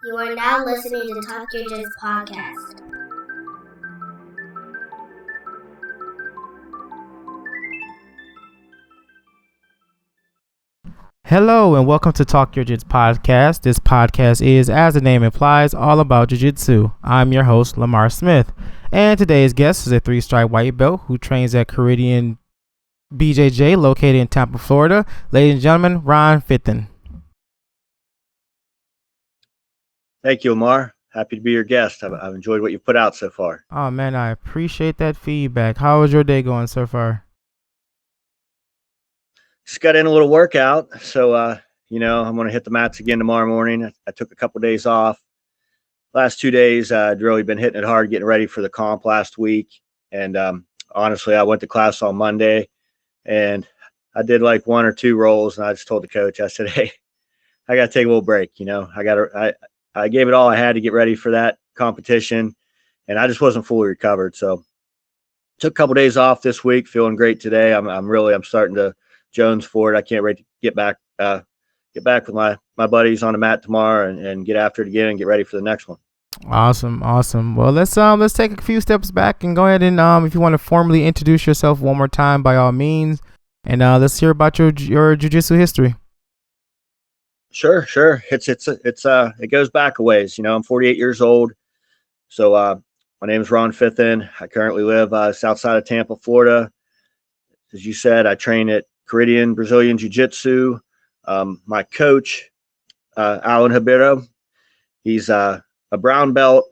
You are now listening to Talk Your Jits podcast. Hello and welcome to Talk Your Jits podcast. This podcast is, as the name implies, all about Jiu Jitsu. I'm your host, Lamar Smith, and today's guest is a 3-stripe white belt who trains at Caribbean BJJ located in Tampa, Florida. Ladies and gentlemen, Ron Fithen. Thank you, Lamar. Happy to be your guest. I've enjoyed what you've put out so far. Oh man, I appreciate that feedback. How was your day going so far? Just got in a little workout, so I'm going to hit the mats again tomorrow morning. I took a couple of days off. Last 2 days, I'd really been hitting it hard, getting ready for the comp last week. And honestly, I went to class on Monday, and I did like 1 or 2 rolls, and I just told the coach, I said, "Hey, I got to take a little break. I gave it all I had to get ready for that competition, and I just wasn't fully recovered. So took a couple of days off this week, feeling great today. I'm starting to Jones for it. I can't wait to get back with my buddies on the mat tomorrow and get after it again and get ready for the next one. Awesome. Well, let's take a few steps back and go ahead and if you want to formally introduce yourself one more time, by all means, and let's hear about your jiu-jitsu history. Sure. It goes back a ways. I'm 48 years old. So my name is Ron Fithen. I currently live south side of Tampa, Florida. As you said, I train at Caribbean Brazilian Jiu Jitsu. My coach, Alan Ribeiro, he's a brown belt.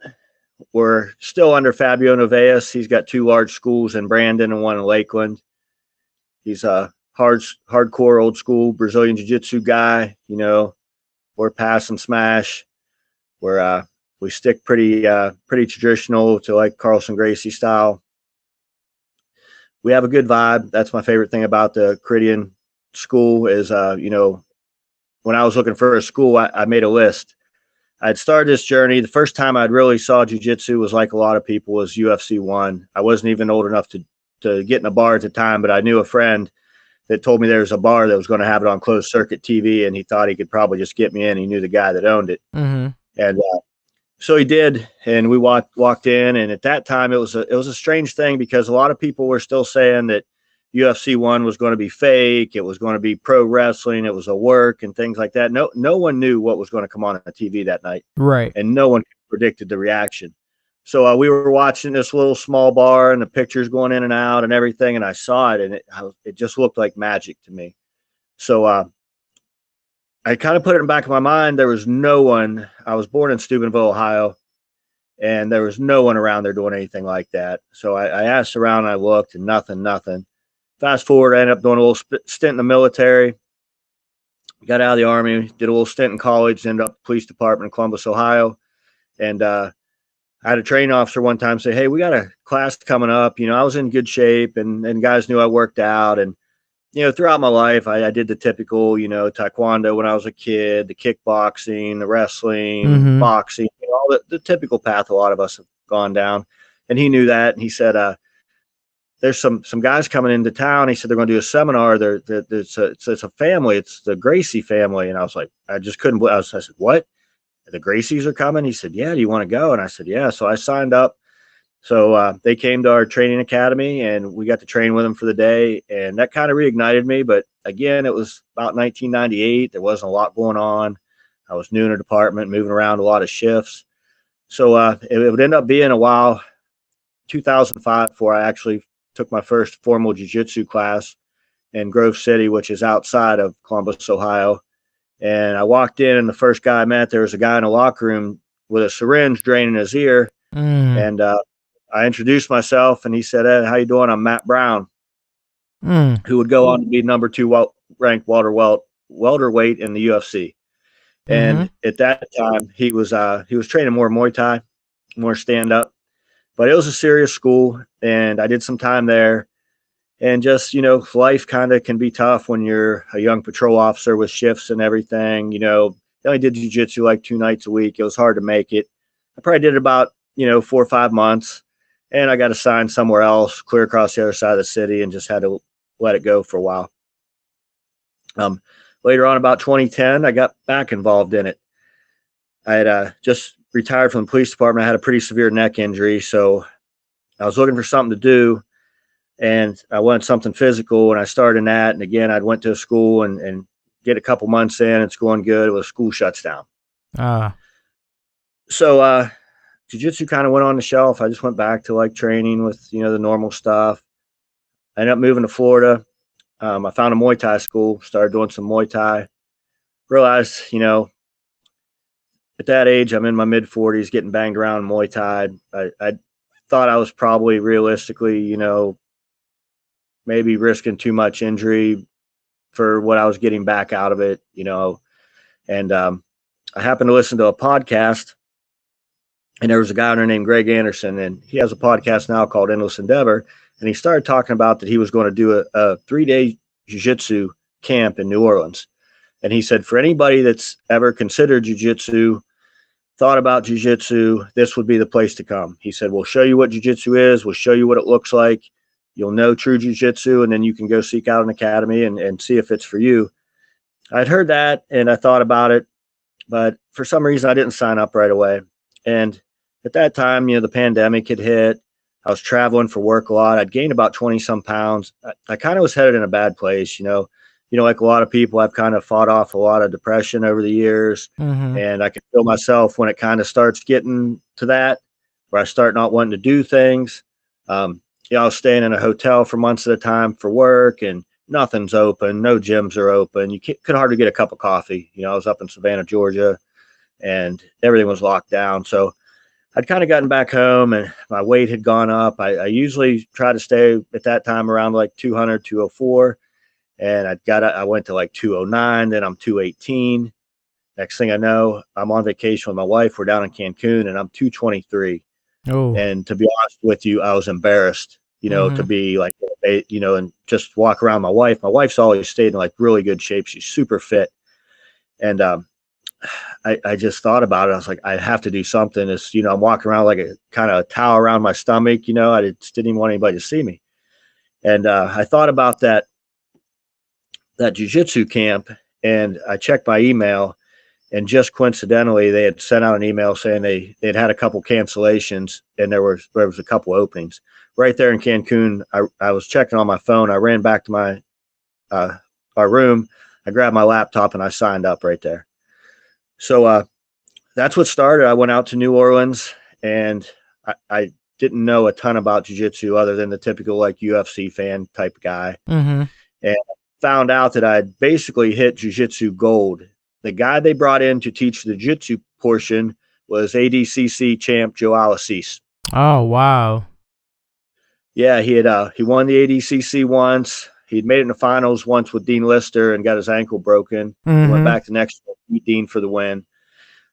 We're still under Fabio Novaes. He's got 2 large schools in Brandon and 1 in Lakeland. He's a hardcore old school Brazilian jiu-jitsu guy. We're pass and smash. We stick pretty traditional to like Carlson Gracie style. We have a good vibe. That's my favorite thing about the Caribbean school is, when I was looking for a school, I made a list. I'd started this journey. The first time I'd really saw jiu-jitsu was like a lot of people was UFC 1. I wasn't even old enough to get in a bar at the time, but I knew a friend that told me there was a bar that was going to have it on closed circuit TV, and he thought he could probably just get me in. He knew the guy that owned it. Mm-hmm. And so he did, and we walked in, and at that time it was a strange thing because a lot of people were still saying that UFC 1 was going to be fake. It was going to be pro wrestling. It was a work and things like that. No one knew what was going to come on the TV that night. Right. And no one predicted the reaction. So we were watching this little small bar and the pictures going in and out and everything. And I saw it and it just looked like magic to me. So I kind of put it in the back of my mind. There was no one. I was born in Steubenville, Ohio, and there was no one around there doing anything like that. So I asked around and I looked and nothing. Fast forward, I ended up doing a little stint in the military, got out of the Army, did a little stint in college, ended up in the police department in Columbus, Ohio. And I had a training officer one time say, "Hey, we got a class coming up." I was in good shape and guys knew I worked out. And, throughout my life, I did the typical, taekwondo when I was a kid, the kickboxing, the wrestling, mm-hmm. boxing, all the typical path a lot of us have gone down. And he knew that. And he said, there's some guys coming into town. He said they're going to do a seminar. It's a family. It's the Gracie family. And I was like, I just couldn't believe. I said, "What? The Gracies are coming?" He said, "Yeah. Do you want to go?" And I said, "Yeah." So I signed up. So they came to our training academy, and we got to train with them for the day. And that kind of reignited me. But again, it was about 1998. There wasn't a lot going on. I was new in a department, moving around a lot of shifts. So it would end up being a while, 2005, before I actually took my first formal jiu-jitsu class in Grove City, which is outside of Columbus, Ohio. And I walked in, and the first guy I met, there was a guy in a locker room with a syringe draining his ear. And I introduced myself, and he said, "Hey, how you doing? I'm Matt Brown," who would go on to be number 2 ranked welterweight in the UFC. And at that time, he was training more Muay Thai, more stand-up. But it was a serious school, and I did some time there. And just, life kind of can be tough when you're a young patrol officer with shifts and everything. I only did jiu-jitsu like 2 nights a week. It was hard to make it. I probably did it about, 4 or 5 months, and I got assigned somewhere else, clear across the other side of the city, and just had to let it go for a while. Later on, about 2010, I got back involved in it. I had just retired from the police department. I had a pretty severe neck injury, so I was looking for something to do, and I wanted something physical, and I started in that. And again, I went to a school and get a couple months in. It's going good. Well, the school shuts down. Ah. So jiu-jitsu kind of went on the shelf. I just went back to like training with, the normal stuff. I ended up moving to Florida. I found a Muay Thai school, started doing some Muay Thai. Realized, at that age, I'm in my mid 40s, getting banged around in Muay Thai. I thought I was probably realistically, maybe risking too much injury for what I was getting back out of it, And I happened to listen to a podcast, and there was a guy on there named Greg Anderson, and he has a podcast now called Endless Endeavor. And he started talking about that he was going to do a 3-day jiu-jitsu camp in New Orleans. And he said, for anybody that's ever considered jiu-jitsu, thought about jiu-jitsu, this would be the place to come. He said, we'll show you what jiu-jitsu is. We'll show you what it looks like. You'll know true jiu-jitsu, and then you can go seek out an academy and see if it's for you. I'd heard that, and I thought about it, but for some reason I didn't sign up right away. And at that time, the pandemic had hit. I was traveling for work a lot. I'd gained about 20 some pounds. I kind of was headed in a bad place, like a lot of people, I've kind of fought off a lot of depression over the years. Mm-hmm. And I can feel myself when it kind of starts getting to that, where I start not wanting to do things. I was staying in a hotel for months at a time for work, and nothing's open. No gyms are open. You could hardly get a cup of coffee. I was up in Savannah, Georgia, and everything was locked down. So I'd kind of gotten back home, and my weight had gone up. I usually try to stay at that time around like 200, 204. And I went to like 209, then I'm 218. Next thing I know, I'm on vacation with my wife. We're down in Cancun, and I'm 223. Oh. And to be honest with you, I was embarrassed, to be like, and just walk around my wife. My wife's always stayed in like really good shape. She's super fit. And I just thought about it. I was like, I have to do something. It's, I'm walking around like a kind of a towel around my stomach. I just didn't even want anybody to see me. And I thought about that jiu-jitsu camp, and I checked my email, and just coincidentally they had sent out an email saying they'd had a couple cancellations, and there was a couple openings right there in Cancun. I was checking on my phone. I ran back to my our room. I grabbed my laptop and I signed up right there. So that's what started. I went out to New Orleans, and I didn't know a ton about jiu-jitsu other than the typical like UFC fan type guy. Mm-hmm. And found out that I'd basically hit jiu-jitsu gold. The guy they brought in to teach the jiu-jitsu portion was ADCC champ Joe Alassise. Oh, wow. Yeah, he won the ADCC once. He'd made it in the finals once with Dean Lister and got his ankle broken. Mm-hmm. He went back the next one, beat Dean for the win.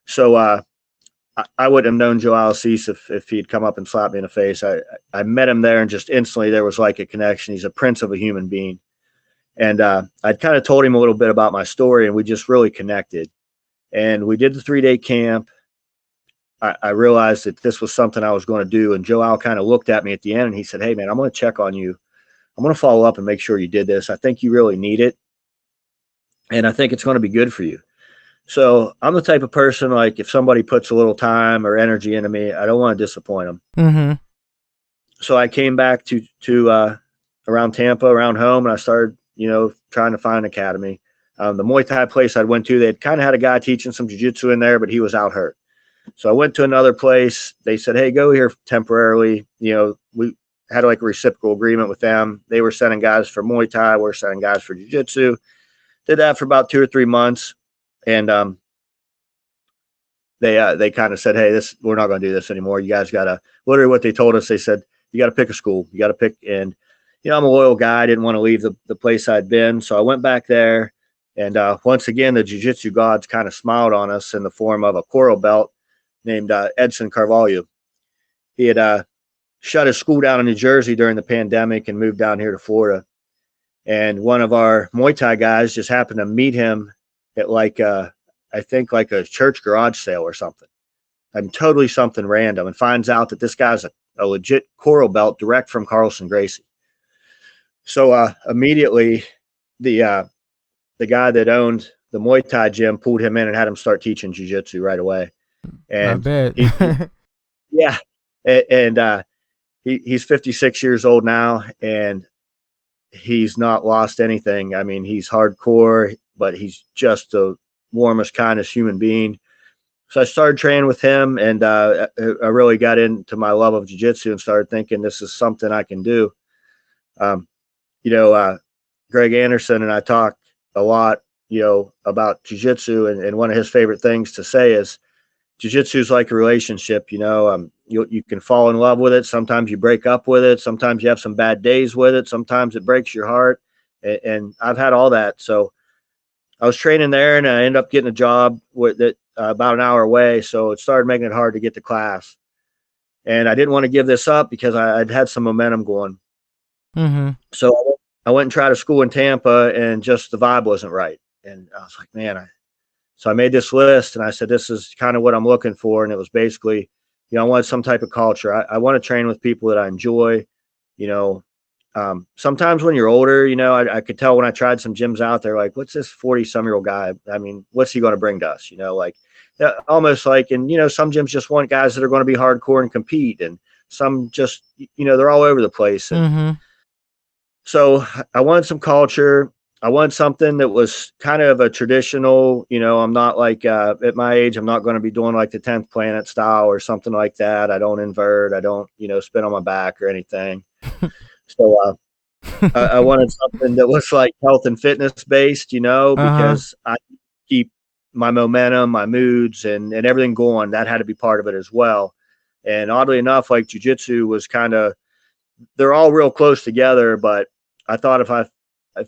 So I wouldn't have known Joe Alassise if he'd come up and slapped me in the face. I met him there, and just instantly there was like a connection. He's a prince of a human being. And I'd kind of told him a little bit about my story, and we just really connected. And we did the 3-day camp. I realized that this was something I was going to do. And Joe Al kind of looked at me at the end, and he said, hey, man, I'm going to check on you. I'm going to follow up and make sure you did this. I think you really need it, and I think it's going to be good for you. So I'm the type of person, like, if somebody puts a little time or energy into me, I don't want to disappoint them. Mm-hmm. So I came back to around Tampa, around home, and I started trying to find an academy. The Muay Thai place I went to, they'd kind of had a guy teaching some jiu-jitsu in there, but he was out hurt. So I went to another place. They said, hey, go here temporarily. We had like a reciprocal agreement with them. They were sending guys for Muay Thai. We're sending guys for jiu-jitsu. Did that for about 2 or 3 months. And they kind of said, hey, we're not going to do this anymore. You guys got to, literally what they told us, they said, you got to pick a school. You got to pick. And I'm a loyal guy. I didn't want to leave the place I'd been. So I went back there. And once again, the jiu-jitsu gods kind of smiled on us in the form of a coral belt named Edson Carvalho. He had shut his school down in New Jersey during the pandemic and moved down here to Florida. And one of our Muay Thai guys just happened to meet him at I think like a church garage sale or something. And totally something random, and finds out that this guy's a legit coral belt direct from Carlson Gracie. So immediately the guy that owned the Muay Thai gym pulled him in and had him start teaching jiu-jitsu right away. I And bet. yeah, and he's 56 years old now, and he's not lost anything. I mean, he's hardcore, but he's just the warmest, kindest human being. So I started training with him, and I really got into my love of jiu-jitsu and started thinking this is something I can do. Um, you know, Greg Anderson and I talk a lot, about jiu-jitsu, and one of his favorite things to say is jiu-jitsu is like a relationship. You can fall in love with it. Sometimes you break up with it. Sometimes you have some bad days with it. Sometimes it breaks your heart. And I've had all that. So I was training there, and I ended up getting a job with it about an hour away. So it started making it hard to get to class. And I didn't want to give this up because I'd had some momentum going. Mm-hmm. So I went and tried a school in Tampa, and just the vibe wasn't right. And I was like, man, so I made this list, and I said, this is kind of what I'm looking for. And it was basically, I wanted some type of culture. I want to train with people that I enjoy. You know, sometimes when you're older, I could tell when I tried some gyms out there, like, what's this 40-some-year-old guy? I mean, what's he going to bring to us? Almost like, and, some gyms just want guys that are going to be hardcore and compete. And some just, they're all over the place. And Mm-hmm. so I wanted some culture. I wanted something that was kind of a traditional, I'm not like, at my age, I'm not going to be doing like the 10th planet style or something like that. I don't invert. I don't, spin on my back or anything. So I wanted something that was like health and fitness based, Uh-huh. because I keep my momentum, my moods, and everything going. That had to be part of it as well. And oddly enough, like jujitsu was kind of, they're all real close together, but I thought if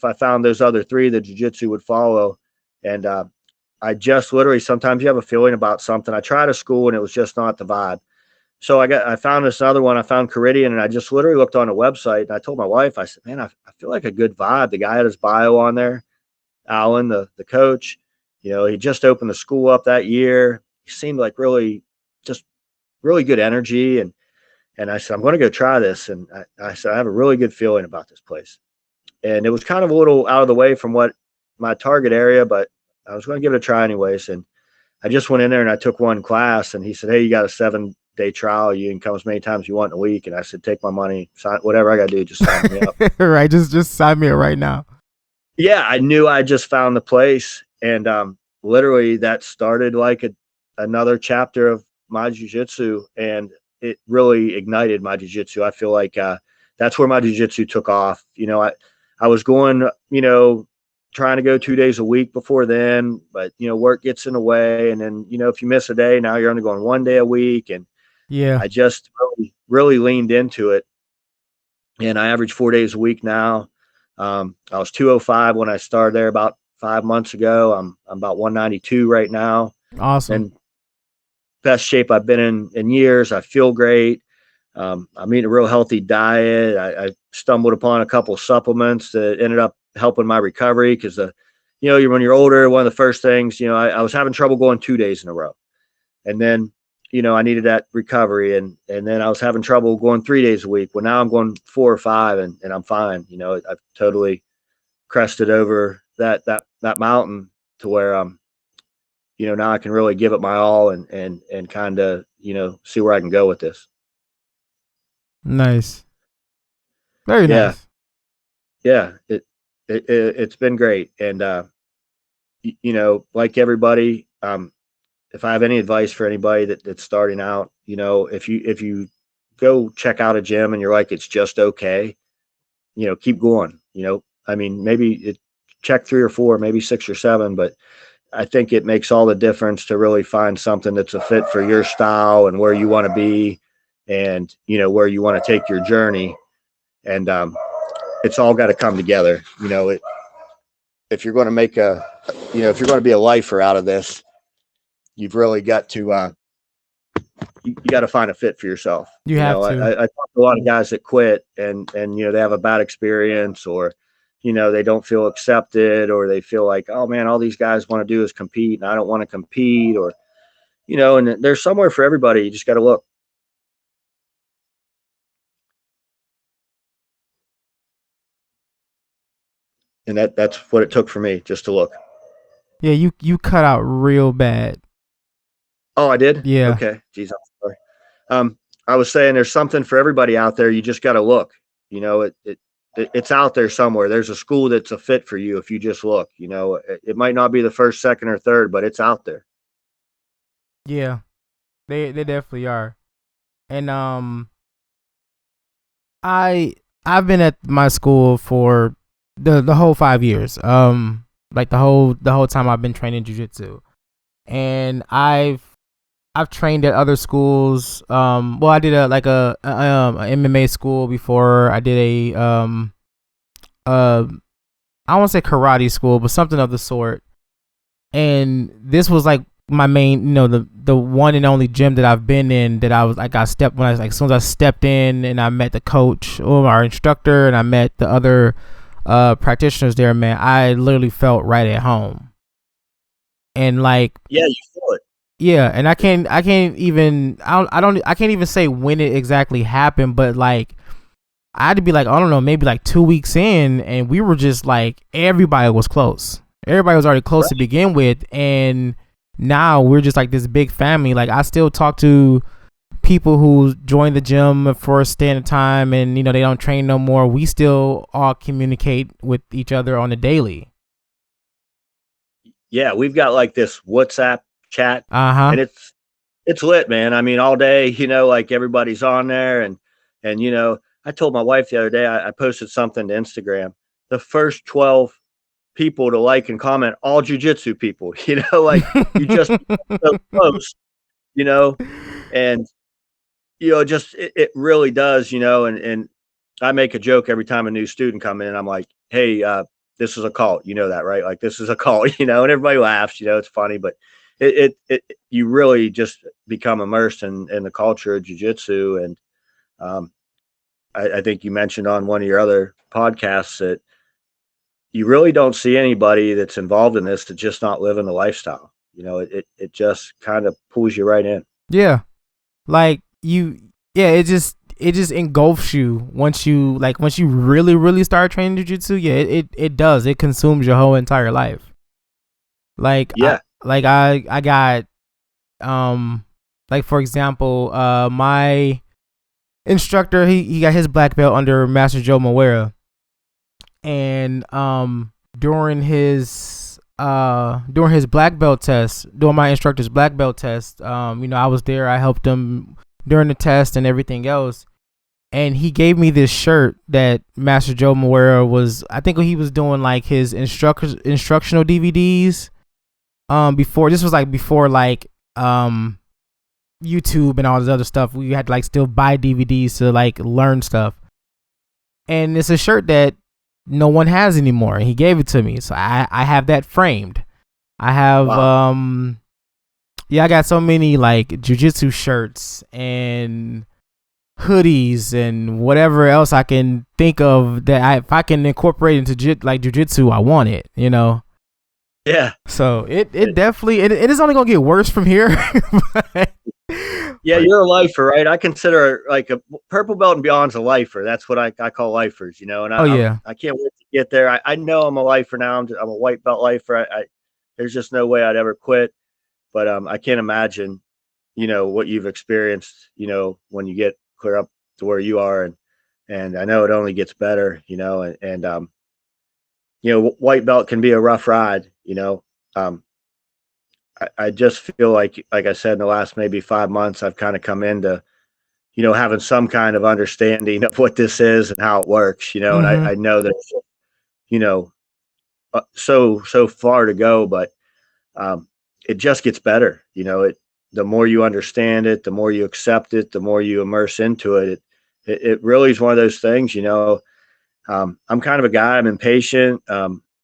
I found those other three, the jiu-jitsu would follow. And I just literally, sometimes you have a feeling about something. I tried a school and it was just not the vibe. So I found this other one. I found Caridian, and I just literally looked on a website, and I told my wife, I said, man, I feel like a good vibe. The guy had his bio on there, Alan, the coach. He just opened the school up that year. He seemed like just really good energy. And I said, I'm going to go try this. And I said, I have a really good feeling about this place. And it was kind of a little out of the way from what my target area, but I was going to give it a try anyways. And I just went in there and I took one class, and he said, hey, you got a 7-day trial. You can come as many times as you want in a week. And I said, take my money, sign whatever I got to do, just sign me up. Right. Just sign me up right now. Yeah, I knew I just found the place. And literally that started like another chapter of my jiu-jitsu, and it really ignited my jiu-jitsu. I feel like that's where my jiu-jitsu took off. I was going, trying to go 2 days a week before then, but work gets in the way. And then, if you miss a day, now you're only going 1 day a week. And Yeah. I just really leaned into it. And I average 4 days a week now. I was 205 when I started there about 5 months ago. I'm about 192 right now, Awesome. and best shape I've been in years. I feel great. I'm eating a real healthy diet. I stumbled upon a couple supplements that ended up helping my recovery because when you're older, one of the first things, I was having trouble going 2 days in a row, and then I needed that recovery, and then I was having trouble going 3 days a week. Well, now I'm going 4 or 5, and I'm fine. I've totally crested over that mountain to where now I can really give it my all, and kind of see where I can go with this. Nice. Very Yeah, nice. yeah. It's been great, and like everybody, if I have any advice for anybody that's starting out, if you go check out a gym and you're like, it's just okay, keep going. I mean, maybe check 3 or 4, maybe 6 or 7, but I think it makes all the difference to really find something that's a fit for your style and where you want to be, and where you want to take your journey. And it's all got to come together. If you're going to make if you're going to be a lifer out of this, you've really got to you got to find a fit for yourself. You have to. I talk to a lot of guys that quit, and they have a bad experience, or they don't feel accepted, or they feel like, oh man, all these guys want to do is compete, and I don't want to compete, or and there's somewhere for everybody. You just got to look. And that's what it took for me, just to look. Yeah, you cut out real bad. Oh, I did? Yeah. Okay. Geez, I'm sorry. I was saying there's something for everybody out there. You just got to look. It's out there somewhere. There's a school that's a fit for you if you just look. It might not be the first, second, or third, but it's out there. Yeah. They definitely are. And I've been at my school for the whole 5 years. Like the whole time I've been training jiu-jitsu. And I've trained at other schools. Well, I did a MMA school before. I did I won't say karate school, but something of the sort. And this was like my main, the one and only gym that I've been in that I was like, as soon as I stepped in and I met the coach or our instructor and I met the other practitioners there, man, I literally felt right at home. And like, yeah, you feel it. Yeah, and I can't even say when it exactly happened, but like I had to be like, I don't know, maybe like 2 weeks in, and we were just like, everybody was close. Everybody was already close to begin with, and now we're just like this big family. Like I still talk to people who joined the gym for a stint of time, and they don't train no more. We still all communicate with each other on a daily. Yeah, we've got like this WhatsApp chat, and it's lit, man. I mean, all day, like everybody's on there, and I told my wife the other day, I posted something to Instagram. The first 12 people to like and comment, all jiu-jitsu people, like you just so close, and just it really does, and I make a joke every time a new student come in. I'm like, hey, this is a cult, that, right? Like this is a cult, and everybody laughs, it's funny, but it you really just become immersed in the culture of jiu-jitsu. And I think you mentioned on one of your other podcasts that you really don't see anybody that's involved in this that's just not living the lifestyle. It just kind of pulls you right in. Yeah. Like it just engulfs you once you really, really start training jiu-jitsu. Yeah, it does. It consumes your whole entire life. Like, yeah. I got, like for example, my instructor, he got his black belt under Master Joe Moera. And during his black belt test, during my instructor's black belt test, I was there. I helped him during the test and everything else. And he gave me this shirt that Master Joe Moera was, I think he was doing like his instructional DVDs. Before YouTube and all this other stuff. We had to like still buy DVDs to like learn stuff. And it's a shirt that no one has anymore. And he gave it to me. So I have that framed. I have, wow. I got so many like jiu-jitsu shirts and hoodies and whatever else I can think of that if I can incorporate into jiu-jitsu, I want it, Yeah. So it definitely, it is only going to get worse from here. Yeah, you're a lifer, right? I consider like a purple belt and beyond's a lifer. That's what I call lifers, and I can't wait to get there. I know I'm a lifer now. I'm a white belt lifer. There's just no way I'd ever quit. But I can't imagine, what you've experienced, when you get clear up to where you are, and I know it only gets better, and white belt can be a rough ride, I just feel like I said, in the last maybe 5 months, I've kind of come into, having some kind of understanding of what this is and how it works, and I know that, so far to go, but it just gets better. The more you understand it, the more you accept it, the more you immerse into it. It really is one of those things, I'm kind of a guy, I'm impatient.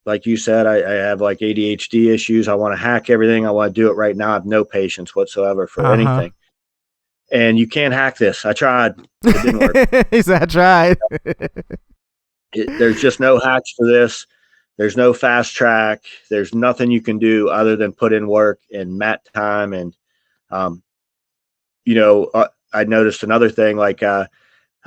Like you said, I have like ADHD issues. I want to hack everything. I want to do it right now. I have no patience whatsoever for anything. And you can't hack this. I tried. It didn't work. He said, I tried. There's just no hacks for this. There's no fast track. There's nothing you can do other than put in work and mat time. And, I noticed another thing, like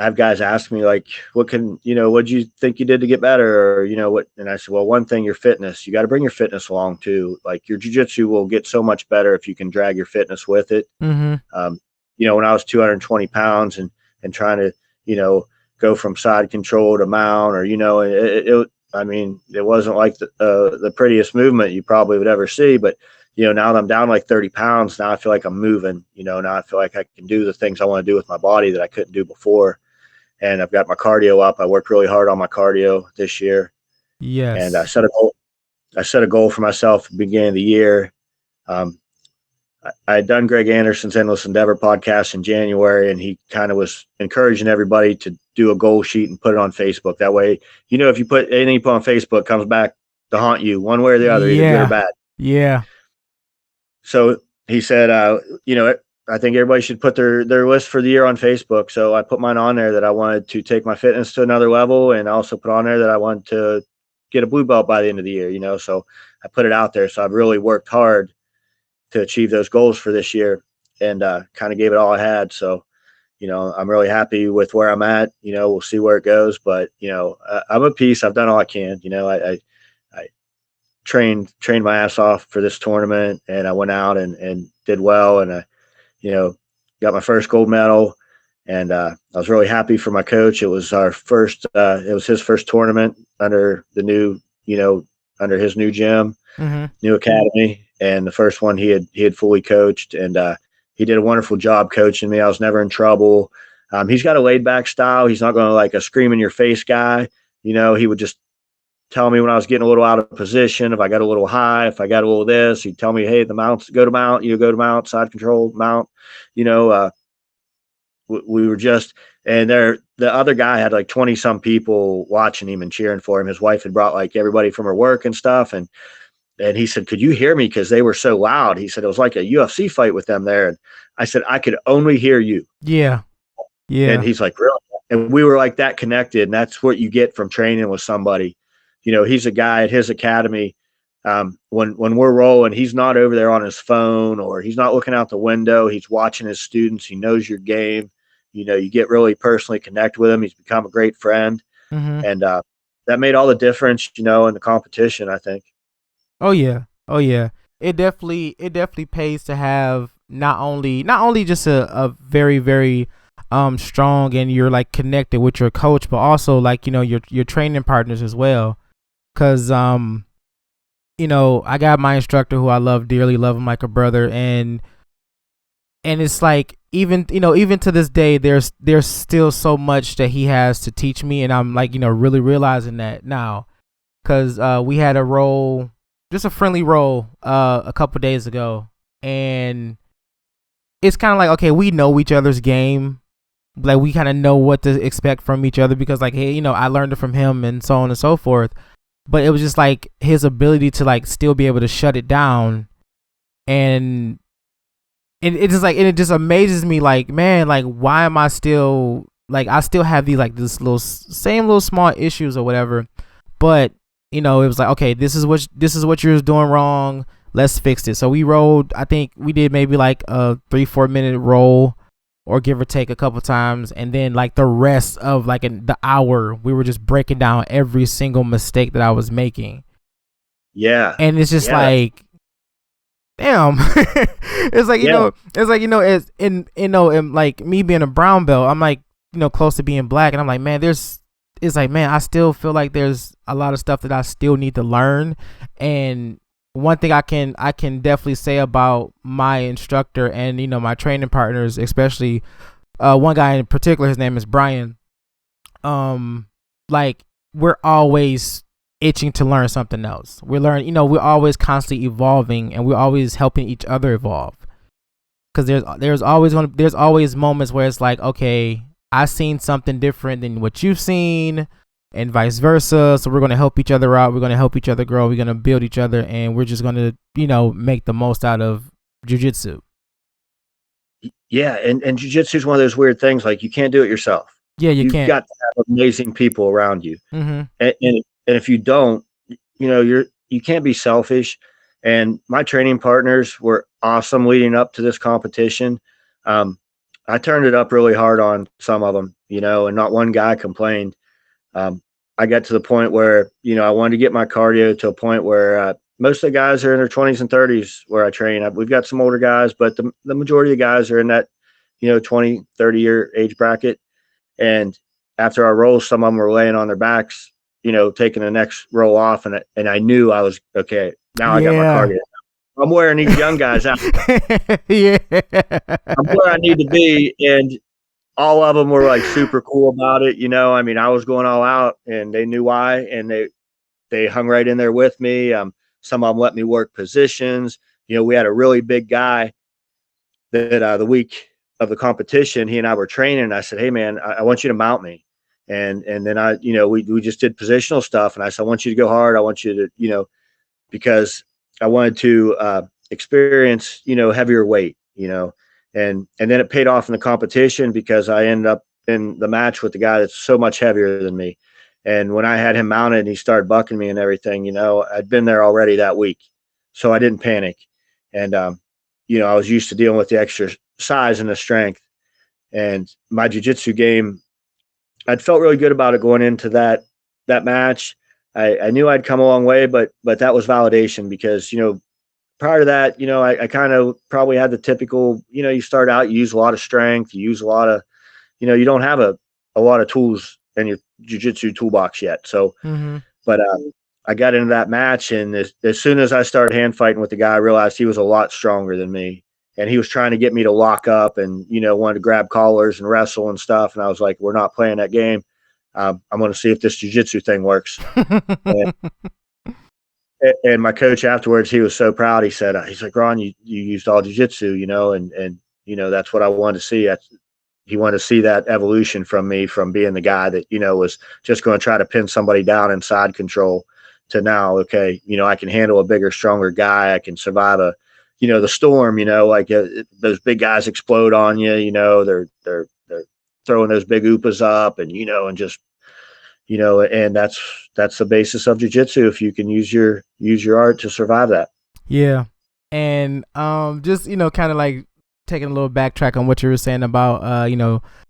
I have guys ask me like, what'd you think you did to get better? Or, what? And I said, well, one thing, your fitness, you got to bring your fitness along too. Like your jiu-jitsu will get so much better if you can drag your fitness with it. Mm-hmm. When I was 220 pounds and trying to, go from side control to mount, or, it wasn't like the prettiest movement you probably would ever see, but now that I'm down like 30 pounds, now I feel like I'm moving, now I feel like I can do the things I want to do with my body that I couldn't do before. And I've got my cardio up. I worked really hard on my cardio this year. Yes. And I set a goal for myself at the beginning of the year. I had done Greg Anderson's Endless Endeavor podcast in January, and he kind of was encouraging everybody to do a goal sheet and put it on Facebook. That way, if you put anything you put on Facebook, it comes back to haunt you one way or the other, either good or bad. Yeah. So he said, I think everybody should put their list for the year on Facebook. So I put mine on there that I wanted to take my fitness to another level, and I also put on there that I wanted to get a blue belt by the end of the year, so I put it out there. So I've really worked hard to achieve those goals for this year, and kind of gave it all I had. So, I'm really happy with where I'm at. We'll see where it goes, but I'm at peace. I've done all I can. I trained my ass off for this tournament, and I went out and did well, and I got my first gold medal, and I was really happy for my coach. It was it was his first tournament under the new, under his new gym, new academy. And the first one he had fully coached, and he did a wonderful job coaching me. I was never in trouble. He's got a laid back style. He's not going to like a scream in your face guy. He would just tell me when I was getting a little out of position, if I got a little high, if I got a little this, he'd tell me, hey, the mounts, go to mount, side control, mount. We were just, and the other guy had like 20 some people watching him and cheering for him. His wife had brought like everybody from her work and stuff. And he said, could you hear me? Because they were so loud. He said, it was like a UFC fight with them there. And I said, I could only hear you. Yeah. Yeah. And he's like, really? And we were like that connected. And that's what you get from training with somebody. He's a guy at his academy. When we're rolling, he's not over there on his phone, or he's not looking out the window. He's watching his students. He knows your game. You get really personally connect with him. He's become a great friend. Mm-hmm. And that made all the difference, in the competition, I think. Oh yeah. It definitely pays to have not only just a very, very strong, and you're like connected with your coach, but also like, your training partners as well. Cause I got my instructor who I love dearly, love him like a brother, and it's like even to this day there's still so much that he has to teach me, and I'm like, really realizing that now. Cause we had a roll, just a friendly roll, a couple days ago, and it's kind of like, okay, we know each other's game, like we kind of know what to expect from each other, because like, hey, I learned it from him and so on and so forth. But it was just like his ability to like still be able to shut it down, and it just like, and it just amazes me, like, man, like why am I still like, I still have these like this same little small issues or whatever, but it was like, okay, this is what you're doing wrong. Let's fix it. So we rolled. I think we did maybe like a 3-4 minute roll, or give or take a couple times, and then like the rest of like the hour, we were just breaking down every single mistake that I was making. Yeah. And it's just like, damn. It's like, it's like, as in like me being a brown belt, I'm like, close to being black, and I'm like, man, it's like, man, I still feel like there's a lot of stuff that I still need to learn. And one thing I can definitely say about my instructor and, my training partners, especially one guy in particular, his name is Brian. Like we're always itching to learn something else. We're learning, we're always constantly evolving, and we're always helping each other evolve. Cause there's always moments where it's like, okay, I've seen something different than what you've seen, and vice versa. So we're going to help each other out. We're going to help each other grow. We're going to build each other, and we're just going to, make the most out of jiu-jitsu. Yeah. And jiu-jitsu is one of those weird things. Like you can't do it yourself. Yeah, You've can't. got to have amazing people around you. Mm-hmm. And if you don't, you can't be selfish. And my training partners were awesome leading up to this competition. I turned it up really hard on some of them, and not one guy complained. I got to the point where, I wanted to get my cardio to a point where most of the guys are in their 20s and 30s where I train. We've got some older guys, but the majority of the guys are in that, 20, 30-year age bracket. And after our rolls, some of them were laying on their backs, taking the next roll off. And I knew I was, okay, now I got my cardio. I'm wearing these young guys out. Yeah. I'm where I need to be. And all of them were like super cool about it. I was going all out and they knew why. And they hung right in there with me. Some of them let me work positions. We had a really big guy that the week of the competition, he and I were training, and I said, "Hey man, I want you to mount me." And then we just did positional stuff. And I said, "I want you to go hard. I want you to, because I wanted to experience, heavier weight, and then it paid off in the competition because I ended up in the match with the guy that's so much heavier than me. And when I had him mounted and he started bucking me and everything, I'd been there already that week, so I didn't panic. And, I was used to dealing with the extra size and the strength. And my jiu-jitsu game, I'd felt really good about it going into that match. I knew I'd come a long way, but that was validation because, prior to that, I kind of probably had the typical, you start out, you use a lot of strength, you use a lot of, you don't have a lot of tools in your jiu-jitsu toolbox yet. So, but I got into that match, and as soon as I started hand fighting with the guy, I realized he was a lot stronger than me. And he was trying to get me to lock up and, wanted to grab collars and wrestle and stuff. And I was like, we're not playing that game. I'm going to see if this jiu-jitsu thing works. And my coach afterwards, he was so proud. He said, he's like, Ron, you used all jiu-jitsu, and that's what I wanted to see. He wanted to see that evolution from me, from being the guy that, was just going to try to pin somebody down in side control to now, okay, I can handle a bigger, stronger guy. I can survive the storm, like those big guys explode on you, they're throwing those big upas up and, and just, and that's the basis of jiu-jitsu. If you can use your art to survive that. Yeah. And just, kind of like taking a little backtrack on what you were saying about,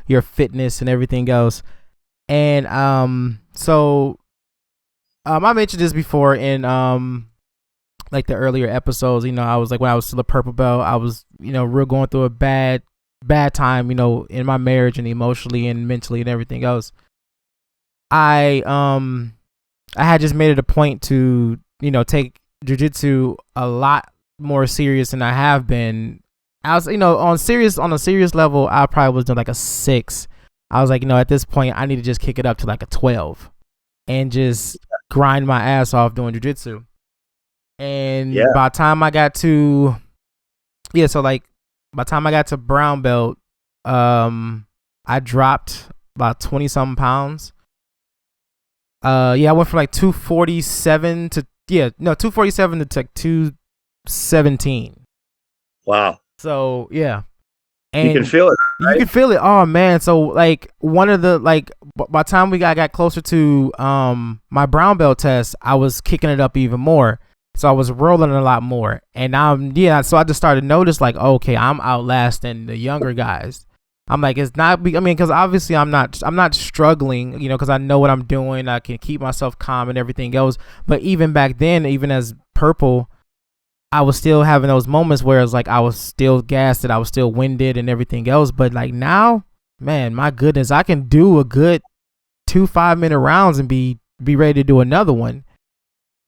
your fitness and everything else. And so I mentioned this before in like the earlier episodes. I was like, when I was still a purple belt, I was, real going through a bad time, in my marriage and emotionally and mentally and everything else. I had just made it a point to, take jiu-jitsu a lot more serious than I have been. I was, on a serious level, I probably was doing like a 6. I was like, at this point, I need to just kick it up to like a 12 and just grind my ass off doing jiu-jitsu. And by the time I got to, by the time I got to brown belt, I dropped about 20 something pounds. I went from like 247 to 247 to like 217. Wow. So yeah. And you can feel it, right? You can feel it. Oh man. So like one of the, like by the time I got closer to my brown belt test, I was kicking it up even more. So I was rolling a lot more. And so I just started to notice like, okay, I'm outlasting the younger guys. I'm like, it's not, because obviously I'm not struggling, because I know what I'm doing. I can keep myself calm and everything else. But even back then, even as purple, I was still having those moments where it's like I was still gassed, I was still winded and everything else. But like now, man, my goodness, I can do a good 2 5-minute rounds and be ready to do another one.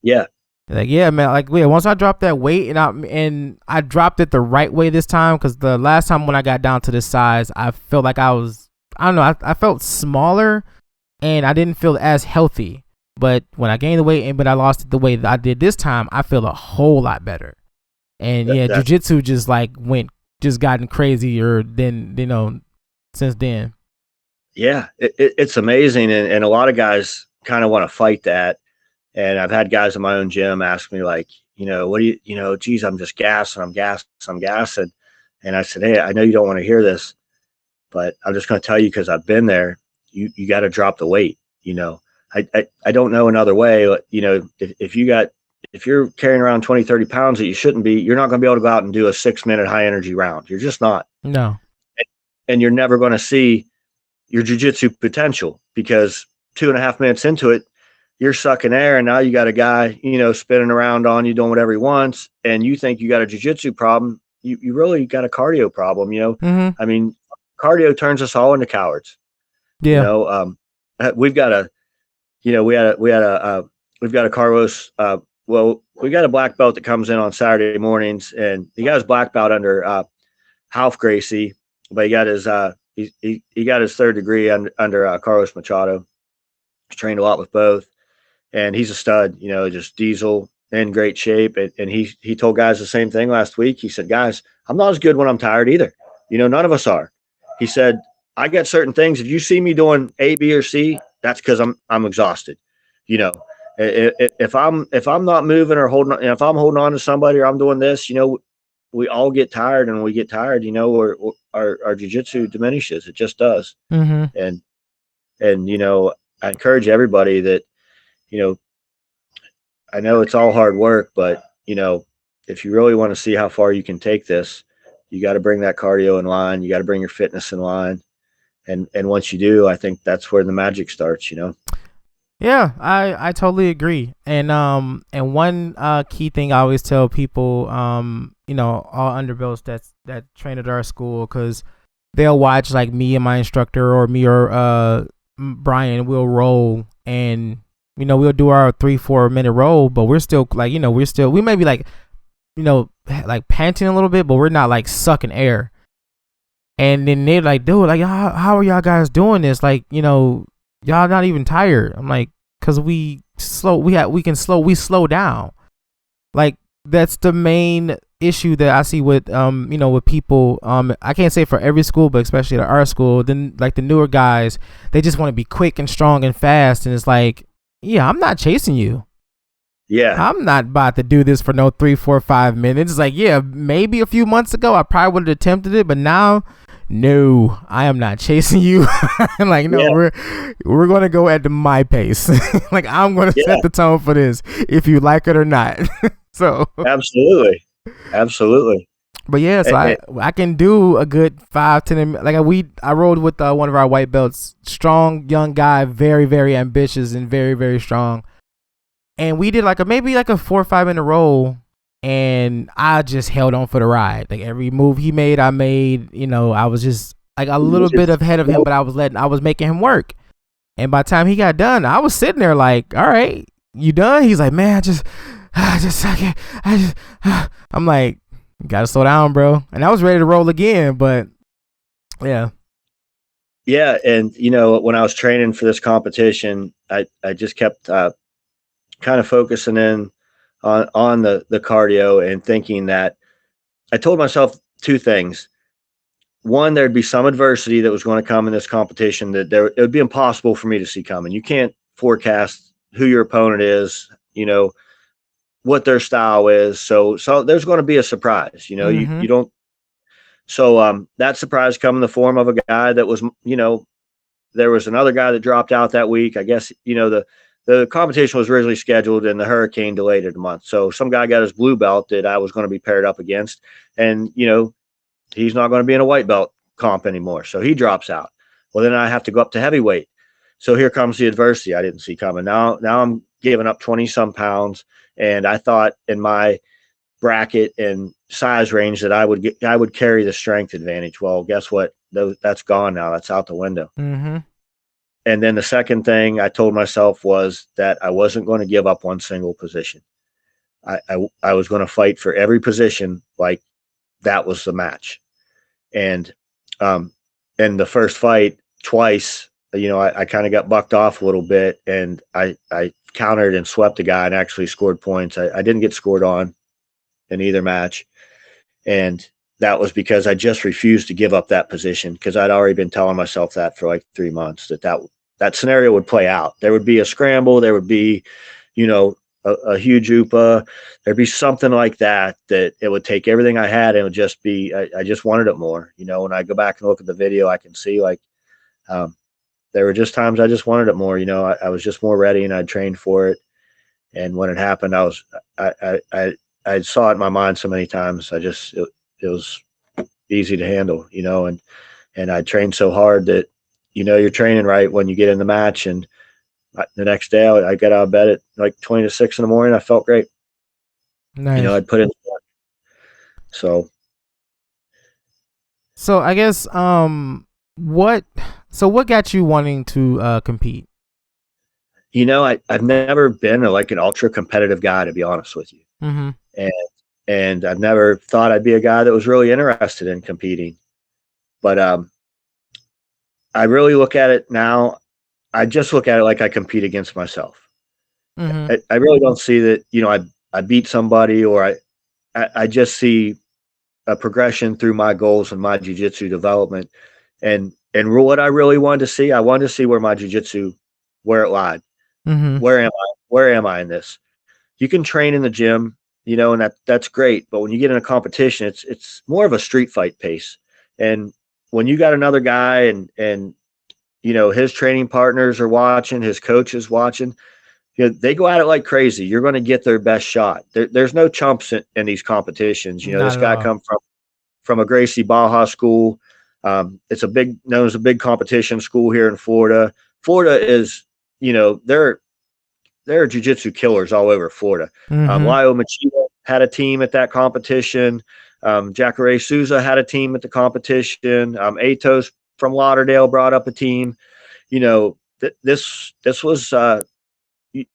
Yeah. Like, yeah, man. Like, yeah. Once I dropped that weight and I dropped it the right way this time, because the last time when I got down to this size, I felt like I felt smaller and I didn't feel as healthy. But when I gained the weight but I lost it the way that I did this time, I feel a whole lot better. And jiu-jitsu just gotten crazier than, since then. Yeah, it's amazing. And a lot of guys kind of want to fight that. And I've had guys in my own gym ask me like, what do you, geez, I'm just gassing. I'm gassing. And I said, hey, I know you don't want to hear this, but I'm just going to tell you, because I've been there. You got to drop the weight. I don't know another way. If you're carrying around 20, 30 pounds that you shouldn't be, you're not going to be able to go out and do a 6-minute high energy round. You're just not. No. And you're never going to see, your jiu-jitsu potential, because 2.5 minutes into it, you're sucking air, and now you got a guy, spinning around on you, doing whatever he wants, and you think you got a jiu-jitsu problem. You really got a cardio problem. Mm-hmm. I mean, cardio turns us all into cowards. Yeah. We've got a, we've got a Carlos. We got a black belt that comes in on Saturday mornings, and he got his black belt under Half Gracie, but he got his he got his third degree under Carlos Machado. He's trained a lot with both, and he's a stud. Just diesel, in great shape. And he told guys the same thing last week. He said, "Guys, I'm not as good when I'm tired either. None of us are." He said, "I got certain things. If you see me doing A, B, or C, that's because I'm exhausted. If I'm not moving or holding on, if I'm holding on to somebody or I'm doing this, we all get tired, and when we get tired, or our jiu-jitsu diminishes. It just does." Mm-hmm. And I encourage everybody that, I know it's all hard work, but if you really want to see how far you can take this, you got to bring that cardio in line. You got to bring your fitness in line. And once you do, I think that's where the magic starts, Yeah, I totally agree. And one key thing I always tell people, all underbelts that train at our school, because they'll watch like me and my instructor, or me or Brian will roll, and we'll do our 3-4 minute roll, but we're still like, we may be like, like panting a little bit, but we're not like sucking air. And then they're like, "Dude, like how are y'all guys doing this? Like, y'all not even tired." I'm like, "Cause we slow down." Like, that's the main issue that I see with with people. I can't say for every school, but especially at our school. Then like the newer guys, they just want to be quick and strong and fast, and it's like, yeah, I'm not chasing you. Yeah, I'm not about to do this for no 3, 4, 5 minutes. It's like, yeah, maybe a few months ago I probably would have attempted it, but now, no, I am not chasing you. Like, no, yeah. we're gonna go at my pace. Like, I'm gonna set the tone for this, if you like it or not. So absolutely. But yeah, so I can do a good 5-10 minutes. Like I rode with one of our white belts, strong young guy, very, very ambitious and very, very strong. And we did maybe a 4 or 5 minute roll, and I just held on for the ride. Like every move he made, I made. I was just like a little bit ahead of him, but I was making him work. And by the time he got done, I was sitting there like, "All right, you done?" He's like, "Man, I'm like, "You gotta slow down, bro." And I was ready to roll again, but yeah. Yeah, and when I was training for this competition, I just kept kind of focusing in on the cardio, and thinking that I told myself two things. One, there'd be some adversity that was going to come in this competition that it would be impossible for me to see coming. You can't forecast who your opponent is, what their style is. So there's going to be a surprise, Mm-hmm. you don't. So that surprise come in the form of a guy that was, there was another guy that dropped out that week. I guess, the competition was originally scheduled, and the hurricane delayed it a month. So some guy got his blue belt that I was going to be paired up against, and, he's not going to be in a white belt comp anymore. So he drops out. Well, then I have to go up to heavyweight. So here comes the adversity I didn't see coming. Now I'm giving up 20 some pounds. And I thought in my bracket and size range that I would carry the strength advantage. Well, guess what? That's gone now. That's out the window. Mm-hmm. And then the second thing I told myself was that I wasn't going to give up one single position. I was going to fight for every position like that was the match. And in the first fight, twice, I kind of got bucked off a little bit, and I countered and swept a guy and actually scored points. I didn't get scored on in either match. And that was because I just refused to give up that position, because I'd already been telling myself that for like 3 months, that scenario would play out. There would be a scramble. There would be, a huge UPA. There'd be something like that it would take everything I had, and it would just be, I just wanted it more. When I go back and look at the video, I can see there were just times I just wanted it more. I was just more ready, and I trained for it. And when it happened, I saw it in my mind so many times. It was easy to handle, and I trained so hard that you know you're training right when you get in the match. And the next day I got out of bed at like 20 to 6 in the morning. I felt great. Nice. You know, I'd put in the work. So I guess what got you wanting to compete? You know, I've never been an ultra competitive guy, to be honest with you. Mm-hmm. And I've never thought I'd be a guy that was really interested in competing. But I really look at it now. I just look at it like I compete against myself. Mm-hmm. I really don't see that, you know, I beat somebody, or I just see a progression through my goals and my jiu-jitsu development. And what I really wanted to see, I wanted to see where my jiu-jitsu, where it lied. Mm-hmm. Where am I in this? You can train in the gym, you know, and that's great. But when you get in a competition, it's more of a street fight pace. And when you got another guy and you know, his training partners are watching, his coach is watching, you know, they go at it like crazy. You're going to get their best shot. There's no chumps in these competitions. You know, Not this at guy all. come from a Gracie Baja school. It's known as a big competition school here in Florida. Florida is, you know, there are jiu-jitsu killers all over Florida. Mm-hmm. Lio Machida had a team at that competition. Jacare Souza had a team at the competition. Atos from Lauderdale brought up a team. You know, this was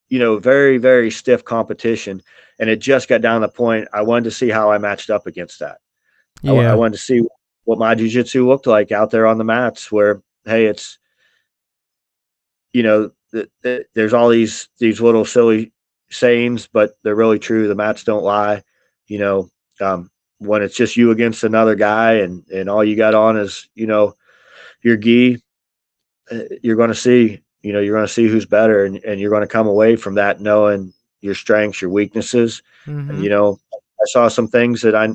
you know, very, very stiff competition. And it just got down to the point I wanted to see how I matched up against that. I Yeah. wanted to see what my jiu-jitsu looked like out there on the mats, where, hey, it's, you know, there's all these little silly sayings, but they're really true. The mats don't lie. You know, when it's just you against another guy and all you got on is, you know, your gi, you're going to see, you know, you're going to see who's better, and you're going to come away from that knowing your strengths, your weaknesses. Mm-hmm. You know, I saw some things that I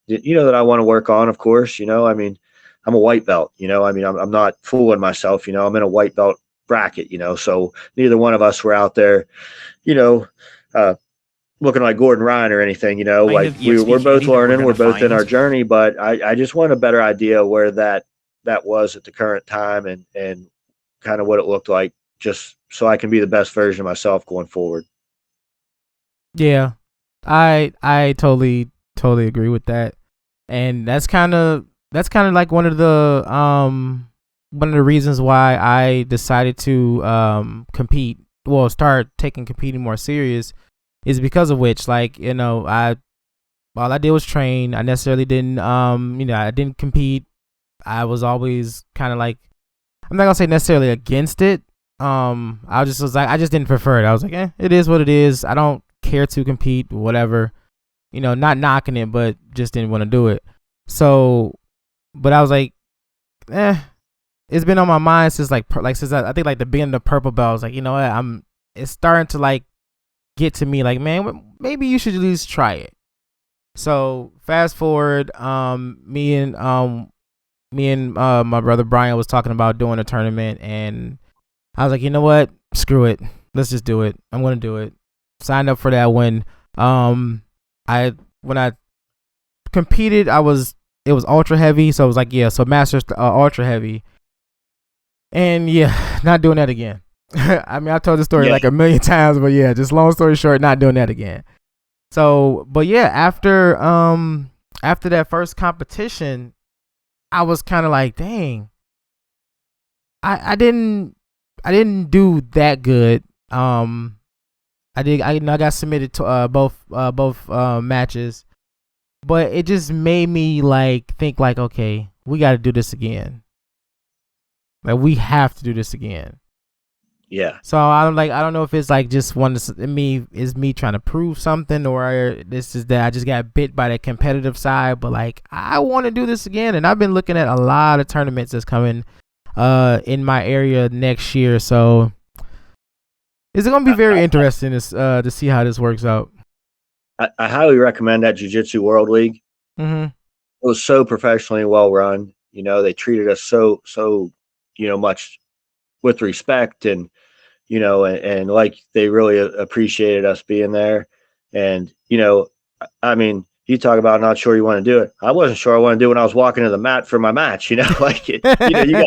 you know, that I want to work on, of course. You know, I mean, I'm a white belt, you know, I mean, I'm not fooling myself, you know, I'm in a white belt bracket, you know, so neither one of us were out there, you know, looking like Gordon Ryan or anything, you know, like we're both learning, we're both in our journey, but I just want a better idea where that was at the current time, and kind of what it looked like, just so I can be the best version of myself going forward. Yeah, I totally agree with that, and that's kind of like one of the reasons why I decided to compete. Well, start taking competing more serious, is because of which, like, you know, all I did was train. I necessarily didn't you know, I didn't compete. I was always kind of like, I'm not gonna say necessarily against it. I was like, I just didn't prefer it. I was like, it is what it is. I don't care to compete, whatever. You know, not knocking it, but just didn't want to do it. So, but I was like, it's been on my mind since since I think like the beginning of Purple Belt. I was like, you know what, it's starting to like get to me, like, man, maybe you should at least try it. So fast forward, me and my brother Brian was talking about doing a tournament, and I was like, you know what, screw it, let's just do it. I'm gonna do it. Signed up for that when I competed, it was ultra heavy, so I was like, yeah, so masters ultra heavy, and yeah, not doing that again. I mean, I told the story like a million times, but yeah, just long story short, not doing that again. So, but yeah, after that first competition, I was kind of like, dang, I didn't do that good. I got submitted to both matches, but it just made me like think like, okay, we got to do this again. Like, we have to do this again. Yeah. So I don't know if it's like just me trying to prove something, or this is that I just got bit by that competitive side. But like, I want to do this again, and I've been looking at a lot of tournaments that's coming in my area next year. So it's gonna be very interesting to see how this works out. I highly recommend that Jiu-Jitsu World League. Mm-hmm. It was so professionally well run. You know, they treated us so you know, much with respect, and you know, and like they really appreciated us being there. And you know, I mean, you talk about not sure you want to do it. I wasn't sure I want to do it when I was walking to the mat for my match. You know, like it, you know,